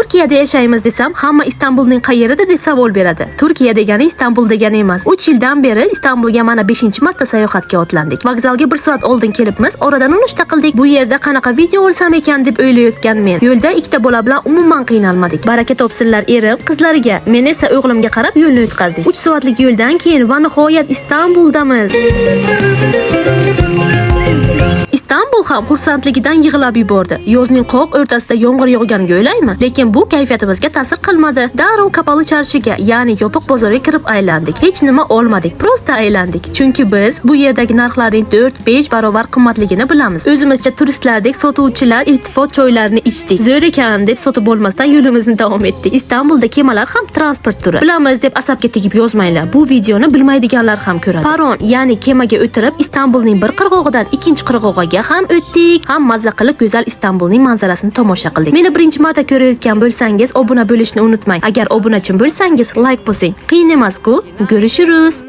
Turkiyada yashaymiz desam, hamma Istanbulning qayerida deb savol beradi. Turkiya degani Istanbul degani emas. 3 yildan beri Istanbulga mana 5-marta sayohatga otlandik. Vokzalga 1 soat oldin kelibmiz, oradan nonushta qildik. Bu yerda qanaqa video olsam ekan deb o'ylayotgan men. Yo'lda ikkita bola bilan umuman qiynalmadik. Baraka topsinlar erim, qizlariga. Men esa o'g'limga qarab yo'lni o'tkazdik. 3 soatlik yo'ldan keyin va nihoyat Istanbuldamiz. Istanbul ham xursandligidan yig'lab yubordi. Yozning qoq o'rtasida yomg'ir yog'ganiga o'ylaymi? Lekin bu kayfiyatimizga ta'sir qilmadi. Darrov Kapalı Charshiga, ya'ni yopiq bozorga kirib aylandik. Hech nima olmadik, prosta aylandik. Chunki biz bu yerdagi narxlarning 4-5 barobar qimmatligini bilamiz. O'zimizcha turistlardek sotuvchilar iltifot choylarini ichdik. Zo'r ekan deb sotib olmasdan yo'limizni davom etdik. Istanbulda kemalar ham transport turi. Bilamiz deb asabga tegib yozmanglar. Bu videoni bilmaydiganlar ham ko'radi. Paron, ya'ni kemaga o'tirib Istanbulning bir qirg'og'idan ikkinchi qirg'og'iga ham o'tdik. Ham mazza qilib go'zal Istanbulning manzarasini tomosha qildik. Meni birinchi marta ko'rayotgan bo'lsangiz, obuna bo'lishni unutmang. Agar obunachi bo'lsangiz, like bosing. Qiyin emas-ku. Görüşürüz.